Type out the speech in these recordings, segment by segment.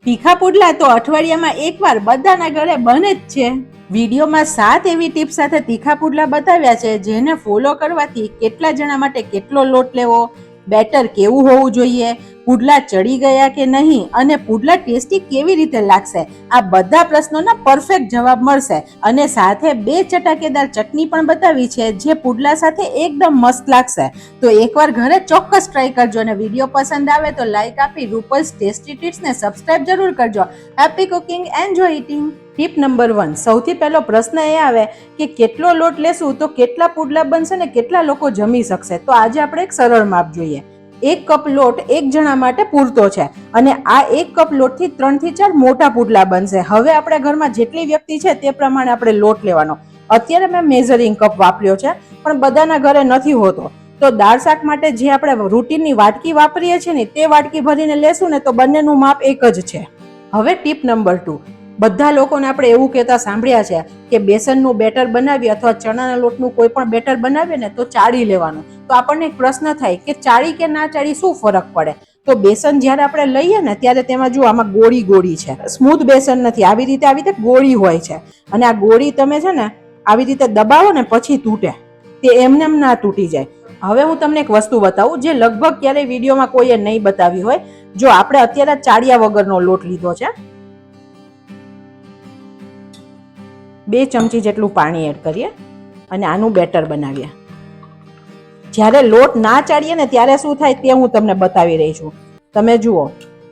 તીખા પુડલા તો અઠવાડિયામાં એકવાર બધાના ઘરે બને જ છે. વિડીયોમાં 7 એવી ટિપ્સ સાથે તીખા પુડલા બતાવ્યા છે જેને ફોલો કરવાથી કેટલા જણા માટે કેટલો લોટ લેવો, બેટર કેવું હોવું જોઈએ, પુડલા ચડી ગયા કે નહીં અને પુડલા ટેસ્ટી કેવી રીતે લાગશે, આ બધા પ્રશ્નોના પરફેક્ટ જવાબ મળશે. અને સાથે 2 ચટાકેદાર ચટણી પણ બતાવી છે જે પુડલા સાથે એકદમ મસ્ત લાગશે. તો એકવાર ઘરે ચોક્કસ ટ્રાય કરજો અને વિડીયો પસંદ આવે તો લાઈક આપી રૂપલ્સ ટેસ્ટી ટિપ્સને સબસ્ક્રાઇબ જરૂર કરજો. Happy cooking, enjoy eating. Tip number 1, સૌથી પહેલો પ્રશ્ન એ આવે કે કેટલો લોટ લેશું તો કેટલા પુડલા બનશે ને કેટલા લોકો જમી શકશે. તો આજે આપણે એક સરળ માપ જોઈએ. 1 કપ લોટ એક જણા માટે પૂરતો છે અને આ 1 કપ લોટથી 3 થી 4 મોટા પુડલા બનશે. હવે આપણા ઘરમાં જેટલી વ્યક્તિ છે તે પ્રમાણે આપણે લોટ લેવાનો. અત્યારે મેં મેઝરિંગ કપ વાપર્યો છે પણ બધાના ઘરે નથી હોતો. તો દાળ શાક માટે જે આપણે રૂટીનની વાટકી વાપરીએ છીએ ને તે વાટકી ભરીને લેશું ને તો બંનેનું માપ એક જ છે. હવે ટીપ નંબર 2, બધા લોકોને આપણે એવું કહેતા સાંભળ્યા છે કે બેસનનું બેટર બનાવીએ અથવા ચણાના લોટનું કોઈ પણ બેટર બનાવીએ ને તો ચાળી લેવાનું. તો આપણને એક પ્રશ્ન થાય કે ચાળી કે ના ચાળી શું ફરક પડે? તો બેસન જ્યારે આપણે લઈએ ને ત્યારે તેમાં જો આમાં ગોળી ગોળી છે, સ્મૂથ બેસન નથી, આવી રીતે ગોળી હોય છે. અને આ ગોળી તમે છે ને આવી રીતે દબાવો ને પછી તૂટે, તે એમને એમ ના તૂટી જાય. હવે હું તમને એક વસ્તુ બતાવું જે લગભગ ક્યારેય વિડીયોમાં કોઈએ નહીં બતાવી હોય. જો આપણે અત્યારે ચાળિયા વગરનો લોટ લીધો છે, 2 ચમચી જેટલું પાણી એડ કરીએ અને આનું બેટર બનાવીએ. જ્યારે લોટ ના ચાળીએ ને ત્યારે શું થાય તે હું તમને બતાવી રહી છું. તમે જુઓ,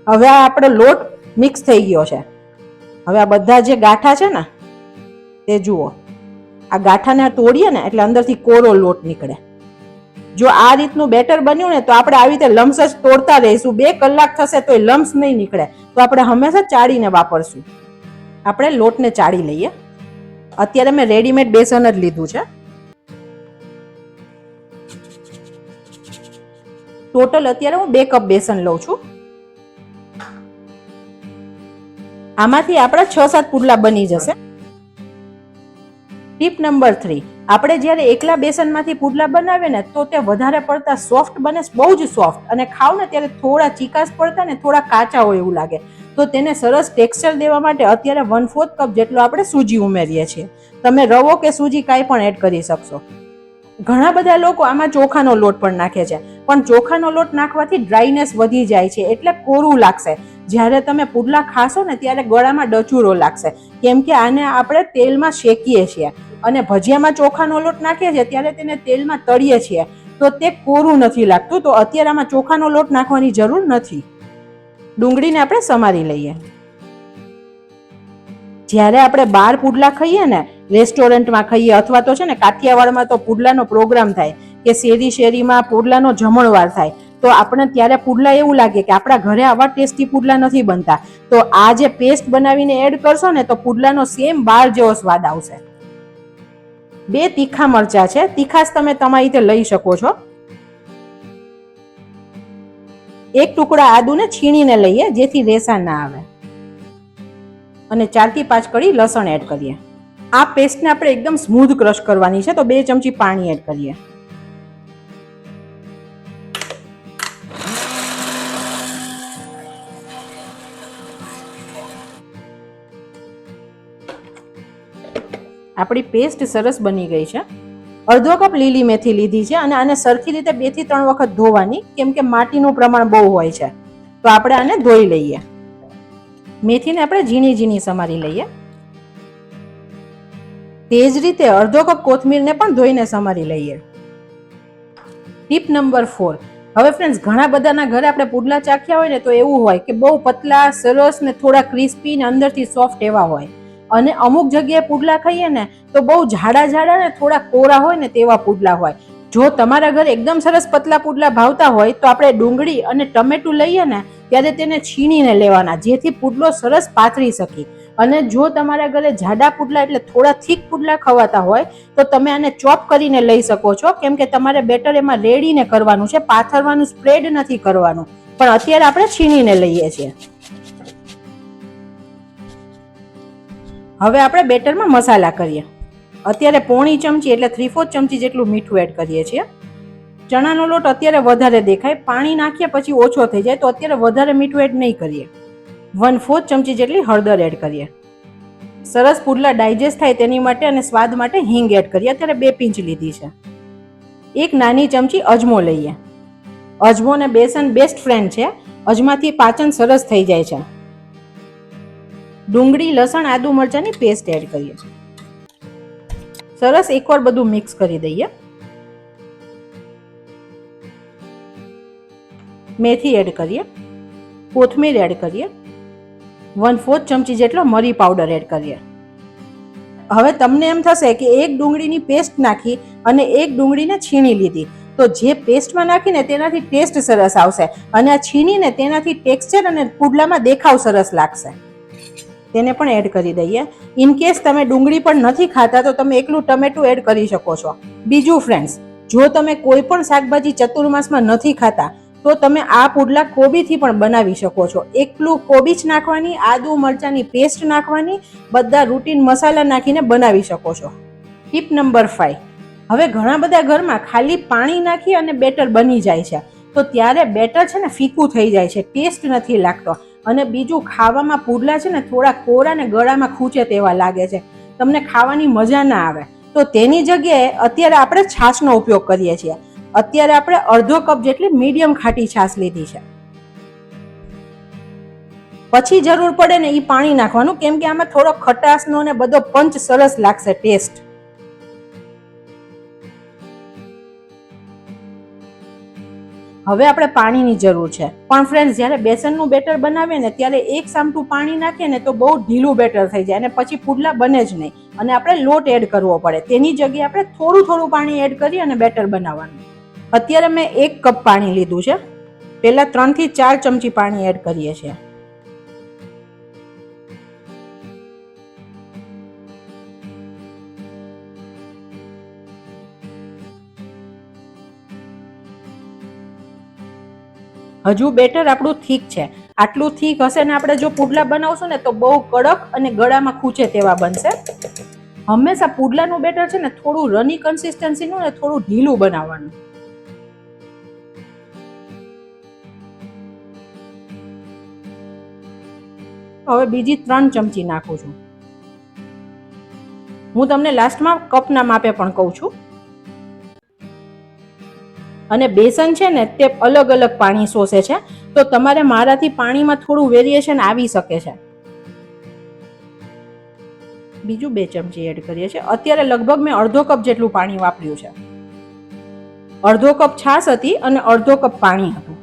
હવે આ આપણો લોટ મિક્સ થઈ ગયો છે. હવે આ બધા જે ગાંઠા છે ને તે જુઓ, આ ગાંઠાને તોડીએ ને એટલે અંદરથી કોરો લોટ નીકળે. જો આ રીતનું બેટર બન્યું ને તો આપણે આવી રીતે લમ્સ જ તોડતા રહીશું. 2 કલાક થશે તો એ લમ્સ નહીં નીકળે. તો આપણે હંમેશા ચાળીને વાપરશું. આપણે લોટને ચાળી લઈએ. અત્યારે મેં રેડીમેડ બેસન જ લીધું છે. ટોટલ અત્યારે હું 2 કપ બેસન લઉં છું. આમાંથી આપણા 6-7 પુડલા બની જશે. ટીપ નંબર 3, આપણે જ્યારે એકલા બેસનમાંથી પુડલા બનાવીએ ને તો તે વધારે પડતા સોફ્ટ બને, બહુ જ સોફ્ટ, અને ખાવ ને ત્યારે થોડા ચીકાશ પડતા ને થોડા કાચા હોય એવું લાગે. તો તેને સરસ ટેક્સચર દેવા માટે અત્યારે 1/4 કપ જેટલો આપણે સૂજી ઉમેરીએ છીએ. તમે રવો કે સૂજી કાંઈ પણ એડ કરી શકશો. ઘણા બધા લોકો આમાં ચોખાનો લોટ પણ નાખે છે પણ ચોખાનો લોટ નાખવાથી ડ્રાયનેસ વધી જાય છે એટલે કોરું લાગશે. જ્યારે તમે પુડલા ખાશો ને ત્યારે ગળામાં ડચુરો લાગશે, કેમ કે આને આપણે તેલમાં શેકીએ છીએ અને ભજીયામાં ચોખાનો લોટ નાખીએ છીએ ત્યારે તેને તેલમાં તળીએ છીએ તો તે કોરું નથી લાગતું. તો અત્યારે આમાં ચોખાનો લોટ નાખવાની જરૂર નથી. ડુંગળીને આપણે સમારી લઈએ. જ્યારે આપણે બહાર પુડલા ખાઈએ ને, રેસ્ટોરન્ટમાં ખાઈએ અથવા તો છે ને કાઠિયાવાડમાં તો પુડલાનો પ્રોગ્રામ થાય કે શેરી શેરીમાં પુડલાનો જમણવાર થાય, તો આપણે ત્યારે પુડલા એવું લાગે કે આપણા ઘરે આવા ટેસ્ટી પુડલા નથી બનતા. તો આ જે પેસ્ટ બનાવીને એડ કરશો ને તો પુડલાનો સેમ બહાર જેવો સ્વાદ આવશે. 2 તીખા મરચા છે, તીખાશ તમે તમારી રીતે લઈ શકો છો. 1 ટુકડા આદુને છીણીને લઈએ જેથી રેસા ના આવે અને 4 થી 5 કળી લસણ એડ કરીએ. આ પેસ્ટને આપણે એકદમ સ્મૂધ ક્રશ કરવાની છે તો 2 ચમચી પાણી એડ કરીએ. આપણી પેસ્ટ સરસ બની ગઈ છે. અડધો કપ લીલી મેથી લીધી છે અને આને સરખી રીતે 2 થી 3 વખત ધોવાની, કેમ કે માટીનું પ્રમાણ બહુ હોય છે. તો આપણે આને ધોઈ લઈએ. મેથીને આપણે ઝીણી ઝીણી સમારી લઈએ. તે જ રીતે અડધો કપ કોથમીરને પણ ધોઈને સમારી લઈએ. ટીપ નંબર 4, હવે ફ્રેન્ડ્સ ઘણા બધાના ઘરે આપણે પુડલા ચાખ્યા હોય ને તો એવું હોય કે બહુ પતલા, સરસ ને થોડા ક્રિસ્પી ને અંદરથી સોફ્ટ એવા હોય, અને અમુક જગ્યાએ પુડલા ખાઈએ ને તો બહુ જાડા જાડા ને થોડા કોરા હોય ને તેવા પુડલા હોય. જો તમારા ઘરે એકદમ સરસ પતલા પુડલા ભાવતા હોય તો આપણે ડુંગળી અને ટમેટું લઈએ ને ત્યારે તેને છીણીને લેવાના જેથી પુડલો સરસ પાતળી શકે. અને જો તમારા ઘરે જાડા પુડલા એટલે થોડા થીક પુડલા ખવાતા હોય તો તમે આને ચોપ કરીને લઈ શકો છો, કેમ કે તમારે બેટર એમાં રેડીને કરવાનું છે, પાથરવાનું, સ્પ્રેડ નથી કરવાનું. પણ અત્યારે આપણે છીણીને લઈએ છીએ. હવે આપણે બેટરમાં મસાલા કરીએ. અત્યારે પોણી ચમચી એટલે 3/4 ચમચી જેટલું મીઠું એડ કરીએ છીએ. ચણાનો લોટ અત્યારે વધારે દેખાય, પાણી નાખીએ પછી ઓછો થઈ જાય, તો અત્યારે વધારે મીઠું એડ નહીં કરીએ. 1/4 ચમચી જેટલી હળદર એડ કરીએ. સરસ પુડલા ડાયજેસ્ટ થાય તેની માટે અને સ્વાદ માટે હિંગ એડ કરીએ. અત્યારે 2 પિંચ લીધી છે. એક નાની ચમચી અજમો લઈએ. અજમો અને બેસન બેસ્ટ ફ્રેન્ડ છે. અજમાથી પાચન સરસ થઈ જાય છે. ડુંગળી, લસણ, આદુ, મરચાંની પેસ્ટ એડ કરીએ. સરસ એકવાર બધું મિક્સ કરી દઈએ. મેથી એડ કરીએ. કોથમીર એડ કરીએ. 1/4 ચમચી જેટલો મરી પાવડર એડ કરીએ. હવે તમને એમ થશે કે એક ડુંગળીની પેસ્ટ નાખી અને એક ડુંગળીને છીણી લીધી, તો જે પેસ્ટમાં નાખીને તેનાથી ટેસ્ટ સરસ આવશે અને આ છીણીને તેનાથી ટેક્સચર અને પુડલામાં દેખાવ સરસ લાગશે. તેને પણ એડ કરી દઈએ. ઇન કેસ તમે ડુંગળી પણ નથી ખાતા તો તમે એકલું ટમેટું એડ કરી શકો છો. બીજું ફ્રેન્ડ્સ, જો તમે કોઈ પણ શાકભાજી ચતુર્માસમાં નથી ખાતા તો તમે આ પુડલા કોબીથી પણ બનાવી શકો છો. એકલું કોબી જ નાખવાની, આદુ મરચાંની પેસ્ટ નાખવાની, બધા રૂટીન મસાલા નાખીને બનાવી શકો છો. Tip number 5. હવે ઘણા બધા ઘરમાં ખાલી પાણી નાખી અને બેટર બની જાય છે, તો ત્યારે બેટર છે ને ફીકું થઈ જાય છે, ટેસ્ટ નથી લાગતો અને બીજું ખાવામાં પુડલા છે ને થોડા કોરા ને ગળામાં ખૂંચે તેવા લાગે છે, તમને ખાવાની મજા ના આવે. તો તેની જગ્યાએ અત્યારે આપણે છાશનો ઉપયોગ કરીએ છીએ. અત્યારે આપણે અડધો કપ જેટલી મીડિયમ ખાટી છાશ લીધી છે. પછી જરૂર પડે ને એ પાણી નાખવાનું, કેમ કે આમાં થોડો ખટાશનો ને બધો પંચ સરસ લાગશે, ટેસ્ટ. હવે આપણે પાણીની જરૂર છે, પણ ફ્રેન્ડ્સ જ્યારે બેસનનું બેટર બનાવીએ ને ત્યારે એક સામટું પાણી નાખીએ ને તો બહુ ઢીલું બેટર થઈ જાય અને પછી પુડલા બને જ નહીં અને આપણે લોટ એડ કરવો પડે. તેની જગ્યાએ આપણે થોડું થોડું પાણી એડ કરી અને બેટર બનાવવાનું. અત્યારે મેં 1 કપ પાણી લીધું છે. પહેલા 3 થી 4 ચમચી પાણી એડ કરીએ છીએ. હજુ બેટર આપણું થીક છે. આટલું થીક હશે ને આપણે જો પુડલા બનાવશું ને તો બહુ કડક અને ગળામાં ખૂંચે તેવા બનશે. હંમેશા પુડલાનું બેટર છે ને થોડું રની કન્સિસ્ટન્સીનું ને થોડું ઢીલું બનાવવાનું. હવે બીજી 3 ચમચી નાખું છું. હું તમને લાસ્ટમાં કપના માપે પણ કહું છું. અને બેસન છે ને તે અલગ અલગ પાણી શોષે છે, તો તમારે મારાથી પાણીમાં થોડું વેરિએશન આવી શકે છે. બીજું 2 ચમચી એડ કરીએ છીએ. અત્યારે લગભગ મેં અડધો કપ જેટલું પાણી વાપર્યું છે. અડધો કપ છાશ હતી અને અડધો કપ પાણી હતું.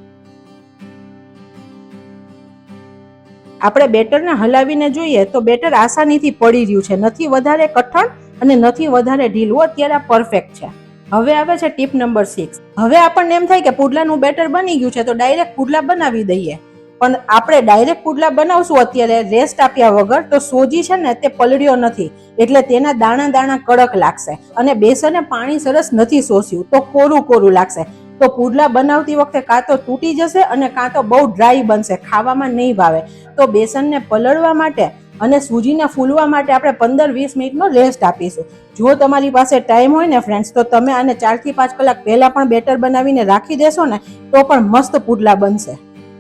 આપણે બેટરને હલાવીને જોઈએ તો બેટર આસાનીથી પડી રહ્યું છે, નથી વધારે કઠણ અને નથી વધારે ઢીલું. અત્યારે આ પરફેક્ટ છે. હવે આવે છે ટીપ નંબર 6. હવે આપણને એમ થાય કે પુડલાનું બેટર બની ગયું છે તો ડાયરેક્ટ પુડલા બનાવી દઈએ, પણ આપણે ડાયરેક્ટ પુડલા બનાવશું અત્યારે રેસ્ટ આપ્યા વગર તો સોજી છે ને તે પલળ્યો નથી, એટલે તેના દાણા દાણા કડક લાગશે અને બેસને પાણી સરસ નથી શોષ્યું તો કોરું કોરું લાગશે. તો પુડલા બનાવતી વખતે કાં તો તૂટી જશે અને કાં તો બહુ ડ્રાય બનશે, ખાવામાં નહીં ભાવે. તો બેસનને પલળવા માટે અને સૂજીને ફૂલવા માટે આપણે 15-20 મિનિટનો રેસ્ટ આપીશું. જો તમારી પાસે ટાઈમ હોય ને ફ્રેન્ડ્સ તો તમે આને 4 થી 5 કલાક પહેલા પણ બેટર બનાવીને રાખી દેશો ને તો પણ મસ્ત પુડલા બનશે.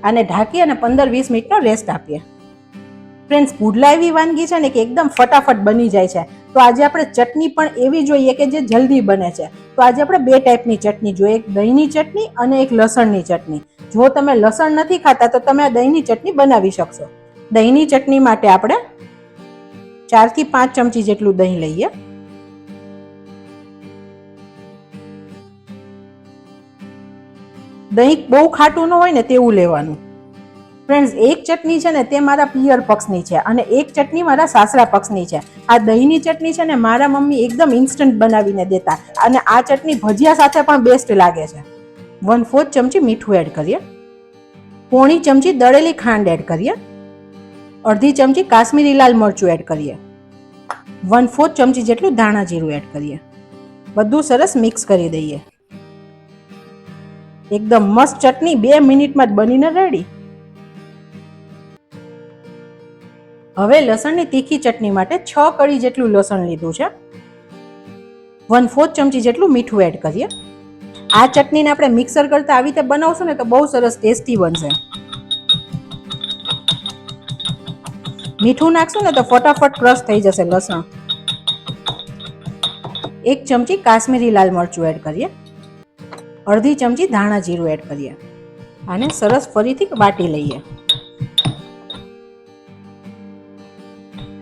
આને ઢાંકી અને 15-20 મિનિટનો રેસ્ટ આપીએ. ફ્રેન્ડ્સ, પુડલા એવી વાનગી છે ને કે એકદમ ફટાફટ બની જાય છે. તો આજે આપણે ચટણી પણ એવી જોઈએ કે જે જલ્દી બને છે. તો આજે આપણે 2 ટાઈપની ચટણી જોઈએ, એક દહીંની ચટણી અને એક લસણની ચટણી. જો તમે લસણ નથી ખાતા તો તમે આ દહીંની ચટણી બનાવી શકશો. દહીંની ચટણી માટે આપણે 4 થી 5 ચમચી જેટલું દહીં લઈએ. દહીં બહુ ખાટું ન હોય ને તેવું લેવાનું. ફ્રેન્ડ્સ, એક ચટણી છે ને તે મારા પિયર પક્ષની છે અને એક ચટણી મારા સાસરા પક્ષની છે. આ દહીંની ચટણી છે ને મારા મમ્મી એકદમ ઇન્સ્ટન્ટ બનાવીને દેતા અને આ ચટણી ભજીયા સાથે પણ બેસ્ટ લાગે છે. 1/4 ચમચી મીઠું એડ કરીએ. પોણી ચમચી દળેલી ખાંડ એડ કરીએ. અડધી ચમચી કાશ્મીરી લાલ મરચું એડ કરીએ. 1/4 ચમચી જેટલું ધાણા જીરું એડ કરીએ. બધું સરસ મિક્સ કરી દઈએ. એકદમ મસ્ત ચટણી 2 મિનિટમાં જ બનીને રેડી. હવે લસણની તીખી ચટણી માટે 6 કળી જેટલું લસણ લીધું છે. 1/4 ચમચી જેટલું મીઠું એડ કરીએ. આ ચટણીને આપણે મિક્સર કરતા આવી રીતે બનાવશું ને તો બહુ સરસ ટેસ્ટી બનશે. મીઠું નાખશું ને તો ફટાફટ ક્રશ થઈ જશે લસણ. 1 ચમચી કાશ્મીરી લાલ મરચું એડ કરીએ. અડધી ચમચી ધાણા જીરું એડ કરીએ. આને સરસ ફરીથી વાટી લઈએ.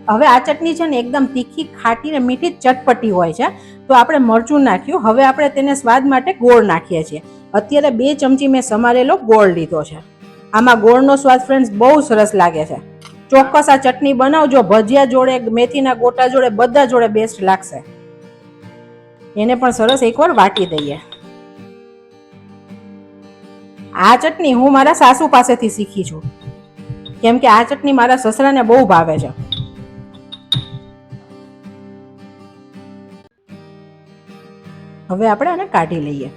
હવે આ ચટણી છે ને એકદમ તીખી, ખાટી ને મીઠી ચટપટી હોય છે. તો આપણે મરચું નાખ્યું, હવે આપણે તેને સ્વાદ માટે ગોળ નાખીએ છીએ. અત્યારે 2 ચમચી મેં સમારેલો ગોળ લીધો છે. આમાં ગોળનો સ્વાદ ફ્રેન્ડ્સ બહુ સરસ લાગે છે. ચોક્કસ આ ચટણી બનાવજો, ભજીયા જોડે, મેથીના ગોટા જોડે, બધા જોડે બેસ્ટ લાગશે. એને પણ સરસ એકવાર વાટી દઈએ. આ ચટણી હું મારા સાસુ પાસેથી શીખી છું, કેમ કે આ ચટણી મારા સસરાને બહુ ભાવે છે. હવે આપણે આને કાઢી લઈએ.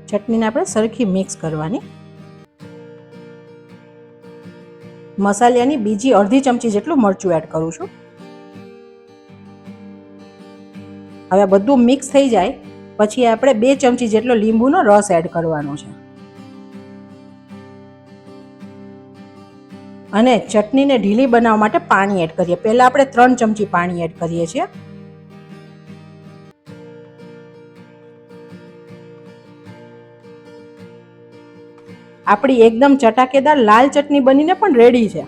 ચટણીને આપણે સરખી મિક્સ કરવાની. મસાલાની બીજી અડધી ચમચી જેટલું મરચું એડ કરું છું. હવે બધું મિક્સ થઈ જાય પછી આપણે 2 ચમચી જેટલો લીંબુનો રસ એડ કરવાનો છે. અને ચટણીને ઢીલી બનાવવા માટે પાણી એડ કરીએ. પહેલા આપણે 3 ચમચી પાણી એડ કરીએ છીએ. આપણી એકદમ ચટાકેદાર લાલ ચટણી બનીને પણ રેડી છે.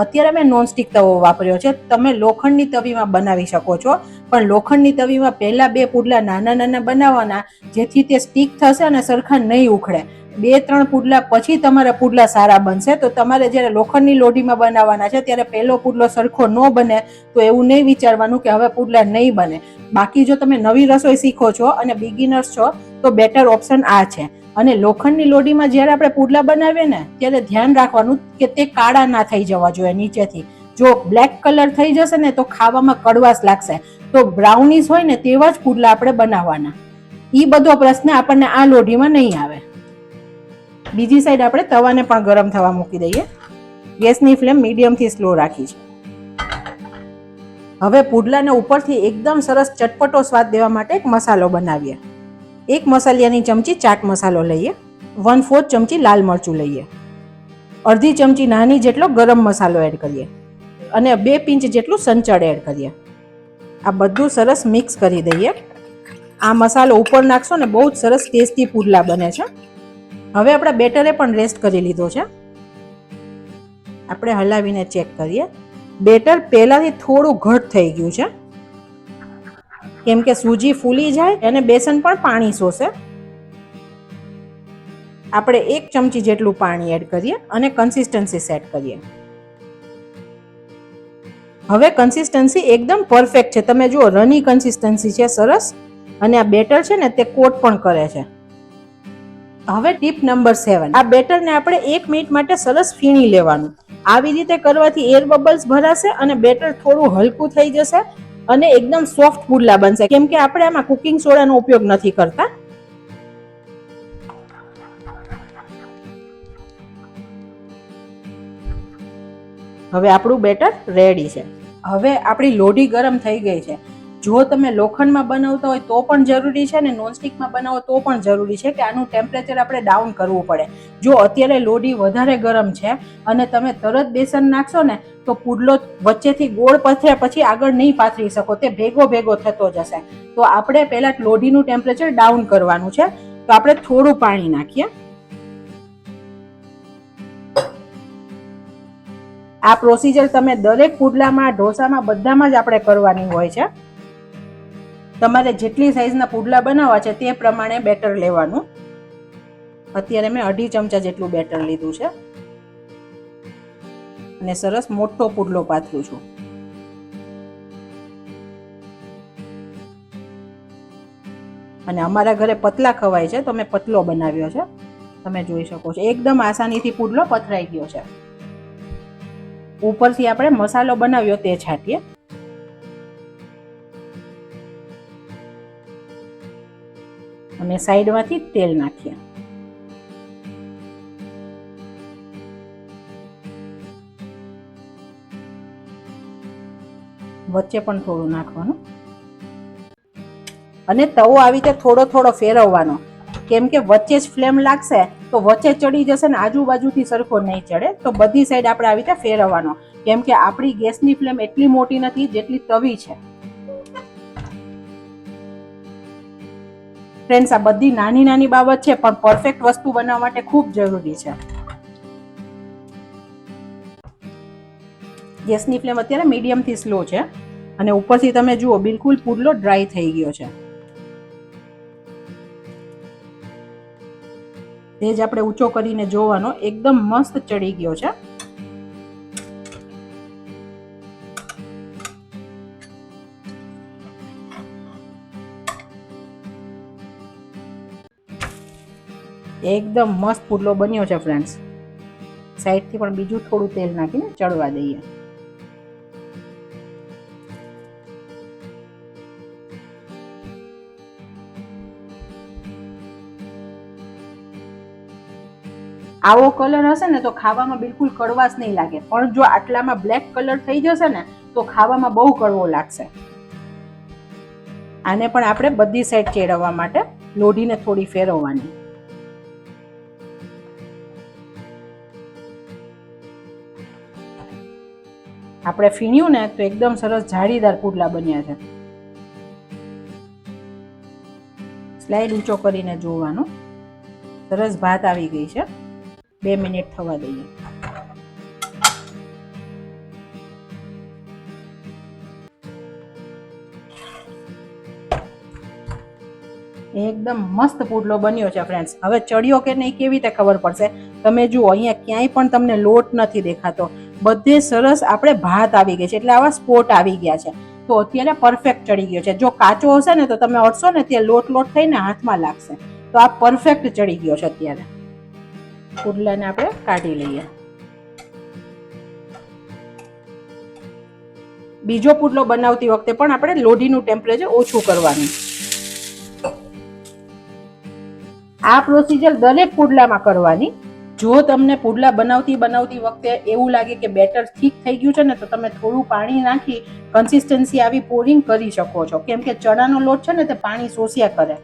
અત્યારે મેં નોનસ્ટિક તવો વાપર્યો છે. તમે લોખંડની તવીમાં બનાવી શકો છો, પણ લોખંડની તવીમાં પહેલા 2 પુડલા નાના નાના બનાવવાના, જેથી તે સ્ટીક થશે અને સરખા નહીં ઉખડે. 2-3 પુડલા પછી તમારા પુડલા સારા બનશે. તો તમારે જ્યારે લોખંડની લોઢીમાં બનાવવાના છે ત્યારે પહેલો પુડલો સરખો ન બને તો એવું નહીં વિચારવાનું કે હવે પુડલા નહીં બને. બાકી જો તમે નવી રસોઈ શીખો છો અને બિગિનર્સ છો તો બેટર ઓપ્શન આ છે. અને લોખંડની લોઢીમાં જ્યારે આપણે પુડલા બનાવીએ ને ત્યારે ધ્યાન રાખવાનું કે તે કાળા ના થઈ જવા જોઈએ નીચેથી. જો બ્લેક કલર થઈ જશે ને તો ખાવામાં કડવાશ લાગશે. તો બ્રાઉનીસ હોય ને તેવા જ પુડલા આપણે બનાવવાના. એ બધો પ્રશ્ન આપણને આ લોઢીમાં નહીં આવે. બીજી સાઈડ આપણે તવાને પણ ગરમ થવા મૂકી દઈએ. ગેસની ફ્લેમ મીડિયમથી સ્લો રાખી છે. હવે પુડલાને ઉપરથી એકદમ સરસ ચટપટો સ્વાદ દેવા માટે એક મસાલો બનાવીએ. 1 મસાલિયાની ચમચી ચાટ મસાલો લઈએ. 1/4 ચમચી લાલ મરચું લઈએ. અડધી ચમચી નાની જેટલો ગરમ મસાલો એડ કરીએ અને 2 પિંચ જેટલું સંચળ એડ કરીએ. આ બધું સરસ મિક્સ કરી દઈએ. આ મસાલો ઉપર નાખશો ને બહુ જ સરસ ટેસ્ટી પુડલા બને છે. હવે આપણા બેટરે પણ રેસ્ટ કરી લીધો છે. આપણે હલાવીને ચેક કરીએ. બેટર પહેલાથી થોડું ઘટ થઈ ગયું છે, કેમ કે સૂજી ફૂલી જાય અને બેસન પણ પાણી શોષે. આપણે 1 ચમચી જેટલું પાણી એડ કરીએ અને કન્સિસ્ટન્સી સેટ કરીએ. હવે કન્સિસ્ટન્સી એકદમ પરફેક્ટ છે. તમે જુઓ, રની કન્સિસ્ટન્સી છે સરસ, અને આ બેટર છે ને તે કોટ પણ કરે છે. હવે ટીપ નંબર 7, આ બેટરને આપણે 1 મિનિટ માટે સરસ ફીણી લેવાનું. આવી રીતે કરવાથી એર બબલ્સ ભરાશે અને બેટર થોડું હલકું થઈ જશે અને એકદમ સોફ્ટ પુડલા બનશે, કેમ કે આપણે આમાં કુકિંગ સોડાનો ઉપયોગ નથી કરતા. હવે આપણું બેટર રેડી છે. હવે આપણી લોઢી ગરમ થઈ ગઈ છે. જો તમે લોખંડમાં બનાવતા હોય તો પણ જરૂરી છે ને નોનસ્ટિકમાં બનાવો તો પણ જરૂરી છે કે આનું ટેમ્પરેચર આપણે ડાઉન કરવું પડે. જો અત્યારે લોઢી વધારે ગરમ છે અને તમે તરત બેસન નાખશો ને તો પુડલો વચ્ચેથી ગોળ પથર્યા પછી આગળ નહીં પાથરી શકો, તે ભેગો ભેગો થતો જશે. તો આપણે પહેલા લોઢીનું ટેમ્પરેચર ડાઉન કરવાનું છે. તો આપણે થોડું પાણી નાખીએ. આ પ્રોસિજર તમે દરેક પુડલામાં, ઢોસામાં, બધામાં જ આપણે કરવાની હોય છે. તમારે જેટલી સાઈઝના પુડલા બનાવવા છે તે પ્રમાણે બેટર લેવાનું. અત્યારે મેં 2.5 ચમચા જેટલું બેટર લીધું છે અને સરસ મોટો પુડલો પાથરું છું. અને અમારા ઘરે પતલા ખવાય છે તો મેં પતલો બનાવ્યો છે. તમે જોઈ શકો છો એકદમ આસાનીથી પુડલો પથરાઈ ગયો છે. ઉપરથી આપણે મસાલો બનાવ્યો તે છાંટીએ. અને સાઈડમાંથી તેલ નાખીએ. વચ્ચે પણ થોડું નાખવાનું અને તવો આવી રીતે થોડો થોડો ફેરવવાનો, કેમ કે વચ્ચે જ ફ્લેમ લાગશે તો વચ્ચે ચડી જશે ને આજુબાજુથી સરખો નહીં ચડે. તો બધી સાઈડ આપણે આવી રીતે ફેરવવાનો, કેમ કે આપણી ગેસની ફ્લેમ એટલી મોટી નથી જેટલી તવી છે. ફ્રેન્ડ્સ, આ બધી નાની નાની બાબત છે પણ પરફેક્ટ વસ્તુ બનાવવા માટે ખૂબ જરૂરી છે. ગેસની ફ્લેમ અત્યારે મીડિયમથી સ્લો છે અને ઉપરથી તમે જુઓ બિલકુલ પુડલો ડ્રાય થઈ ગયો છે. તે જ આપણે ઊંચો કરીને જોવાનો, એકદમ મસ્ત ચડી ગયો છે. એકદમ મસ્ત પુડલો બન્યો છે ફ્રેન્ડ્સ. સાઈડથી પણ બીજું થોડું તેલ નાખીને ચડવા દઈએ. આવો કલર હશે ને તો ખાવામાં બિલકુલ કડવાશ નહીં લાગે, પણ જો આટલામાં બ્લેક કલર થઈ જશે ને તો ખાવામાં બહુ કડવો લાગશે. આને પણ આપણે બધી સાઈડ ચેડવવા માટે લોઢીને થોડી ફેરવવાની. આપણે ફીણ્યું ને તો એકદમ સરસ જાળીદાર પુડલા બન્યા છે. સ્લાઇડ ઊંચો કરીને જોવાનું. સરસ ભાત આવી ગઈ છે. 2 મિનિટ થવા દઈએ. એકદમ મસ્ત પુડલો બન્યો છે ફ્રેન્ડ્સ. હવે ચડ્યો કે નહીં કેવી રીતે ખબર પડશે? તમે જુઓ, અહીંયા ક્યાંય પણ તમને લોટ નથી દેખાતો. બધે સરસ આપણે ભાત આવી ગઈ છે, એટલે આવા સ્પોટ આવી ગયા છે. તો અત્યારે પરફેક્ટ ચડી ગયો છે. જો કાચો હશે ને તો તમે અડશો ને ત્યાં લોટ લોટ થઈને હાથમાં લાગશે. તો આ પરફેક્ટ ચડી ગયો છે. અત્યારે પુડલાને આપણે કાઢી લઈએ. બીજો પુડલો બનાવતી વખતે પણ આપણે લોઢીનું ટેમ્પરેચર ઓછું કરવાનું. આ પ્રોસિજર દરેક પુડલામાં કરવાની. જો તમને પુડલા બનાવતી વખતે એવું લાગે કે બેટર ઠીક થઈ ગયું છે ને તો તમે થોડું પાણી નાખી કન્સિસ્ટન્સી આવી પોરિંગ કરી શકો છો, કેમ કે ચણાનો લોટ છે ને તે પાણી શોષ્યા કરે.